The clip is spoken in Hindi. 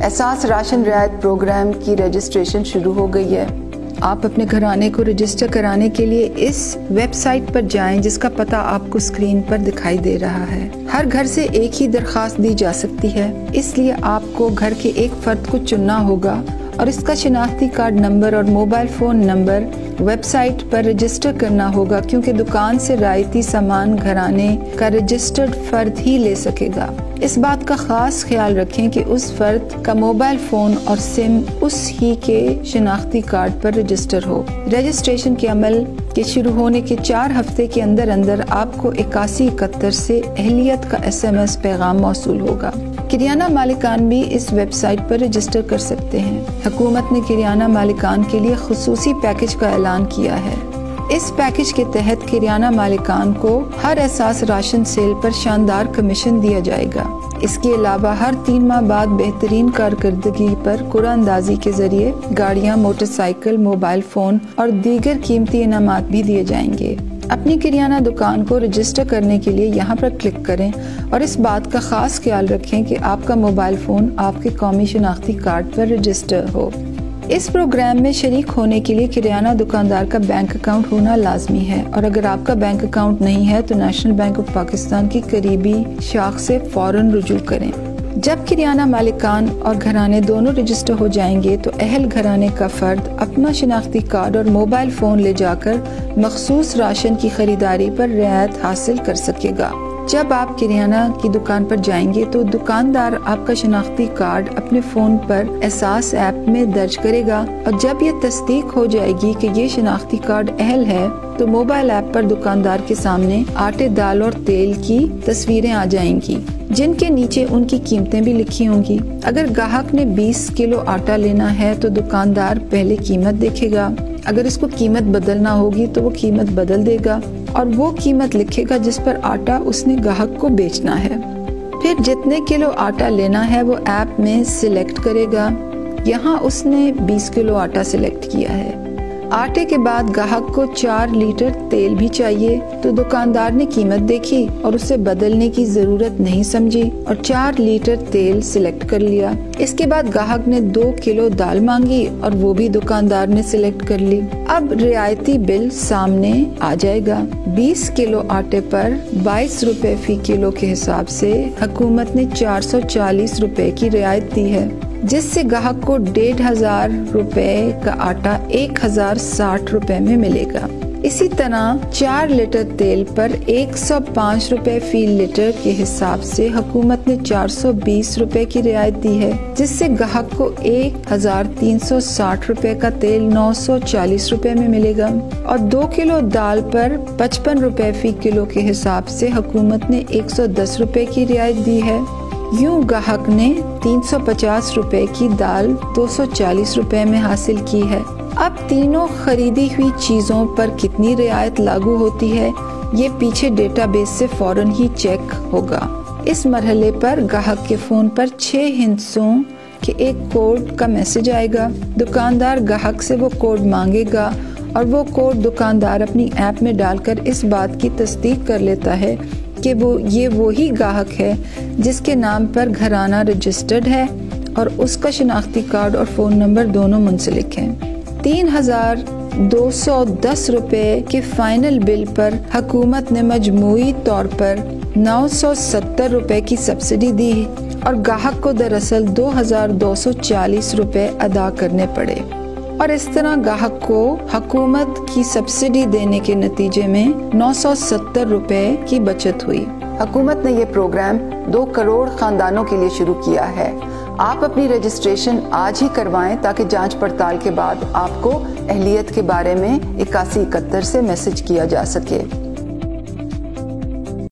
एहसास राशन रियायत प्रोग्राम की रजिस्ट्रेशन शुरू हो गई है। आप अपने घराने को रजिस्टर कराने के लिए इस वेबसाइट पर जाएं जिसका पता आपको स्क्रीन पर दिखाई दे रहा है। हर घर से एक ही दरखास्त दी जा सकती है, इसलिए आपको घर के एक फर्द को चुनना होगा और इसका शिनाख्ती कार्ड नंबर और मोबाइल फ़ोन नंबर वेबसाइट पर रजिस्टर करना होगा, क्योंकि दुकान से रियायती सामान घराने का रजिस्टर्ड फर्द ही ले सकेगा। इस बात का खास ख्याल रखें कि उस फर्द का मोबाइल फ़ोन और सिम उस ही के शिनाख्ती कार्ड पर रजिस्टर हो। रजिस्ट्रेशन के अमल के शुरू होने के 4 हफ्ते के अंदर अंदर आपको 8171 से अहलियत का SMS पैगाम मौसूल होगा। किरियाना मालिकान भी इस वेबसाइट पर रजिस्टर कर सकते हैं। हुकूमत ने किरियाना मालिकान के लिए खुसूसी पैकेज का ऐलान किया है। इस पैकेज के तहत किरियाना मालिकान को हर एहसास राशन सेल पर शानदार कमीशन दिया जाएगा। इसके अलावा हर 3 माह बाद बेहतरीन कारकर्दगी पर कुरानंदाजी के जरिए गाड़ियां, मोटरसाइकिल, मोबाइल फ़ोन और दीगर कीमती इनामात भी दिए जाएंगे। अपनी किरियाना दुकान को रजिस्टर करने के लिए यहाँ पर क्लिक करें और इस बात का खास ख्याल रखें कि आपका मोबाइल फ़ोन आपके कौमी शनाख्ती कार्ड पर रजिस्टर हो। इस प्रोग्राम में शरीक होने के लिए किरियाना दुकानदार का बैंक अकाउंट होना लाजमी है, और अगर आपका बैंक अकाउंट नहीं है तो नेशनल बैंक ऑफ पाकिस्तान की करीबी शाख से फौरन रुजू करें। जब किरियाना मालिकान और घराने दोनों रजिस्टर हो जाएंगे तो अहल घराने का फर्द अपना शिनाख्ती कार्ड और मोबाइल फ़ोन ले जाकर मखसूस राशन की खरीदारी पर रियायत हासिल कर सकेगा। जब आप किरियाना की दुकान पर जाएंगे तो दुकानदार आपका शिनाख्ती कार्ड अपने फ़ोन पर एहसास ऐप में दर्ज करेगा, और जब ये तस्दीक हो जाएगी कि ये शिनाख्ती कार्ड अहल है तो मोबाइल ऐप पर दुकानदार के सामने आटे, दाल और तेल की तस्वीरें आ जाएंगी, जिनके नीचे उनकी कीमतें भी लिखी होंगी। अगर ग्राहक ने 20 किलो आटा लेना है तो दुकानदार पहले कीमत देखेगा। अगर इसको कीमत बदलना होगी तो वो कीमत बदल देगा और वो कीमत लिखेगा जिस पर आटा उसने ग्राहक को बेचना है। फिर जितने किलो आटा लेना है वो ऐप में सिलेक्ट करेगा। यहाँ उसने 20 किलो आटा सिलेक्ट किया है। आटे के बाद ग्राहक को 4 लीटर तेल भी चाहिए, तो दुकानदार ने कीमत देखी और उसे बदलने की जरूरत नहीं समझी और 4 लीटर तेल सिलेक्ट कर लिया। इसके बाद ग्राहक ने 2 किलो दाल मांगी और वो भी दुकानदार ने सिलेक्ट कर ली। अब रियायती बिल सामने आ जाएगा। 20 किलो आटे पर 22 रुपए फी किलो के हिसाब से हुकूमत ने 440 रुपए की रियायत दी है, जिससे ग्राहक को 1500 रुपए का आटा 1060 रुपए में मिलेगा। इसी तरह 4 लीटर तेल पर 105 रुपए फी लीटर के हिसाब से हुकूमत ने 420 रुपए की रियायत दी है, जिससे ग्राहक को 1360 रुपए का तेल 940 रुपए में मिलेगा। और 2 किलो दाल पर 55 रुपए फी किलो के हिसाब से हुकूमत ने 110 रुपए की रियायत दी है। यूं ग्राहक ने 350 रुपए की दाल 240 रुपए में हासिल की है। अब तीनों खरीदी हुई चीजों पर कितनी रियायत लागू होती है ये पीछे डेटाबेस से फौरन ही चेक होगा। इस मरहले पर ग्राहक के फोन पर 6 हिस्सों के एक कोड का मैसेज आएगा। दुकानदार ग्राहक से वो कोड मांगेगा और वो कोड दुकानदार अपनी ऐप में डालकर इस बात की तस्दीक कर लेता है कि ये वही ग्राहक है जिसके नाम पर घराना रजिस्टर्ड है और उसका शिनाख्ती कार्ड और फ़ोन नंबर दोनों मुंसलिक हैं। 3210 रुपए के फाइनल बिल पर हुकूमत ने मजमूई तौर पर 970 रुपए की सब्सिडी दी और ग्राहक को दरअसल 2240 रुपए अदा करने पड़े, और इस तरह ग्राहक को हुकूमत की सब्सिडी देने के नतीजे में 970 रुपए की बचत हुई। हुकूमत ने ये प्रोग्राम 2 करोड़ खानदानों के लिए शुरू किया है। आप अपनी रजिस्ट्रेशन आज ही करवाएं ताकि जांच पड़ताल के बाद आपको अहलियत के बारे में 8171 से मैसेज किया जा सके।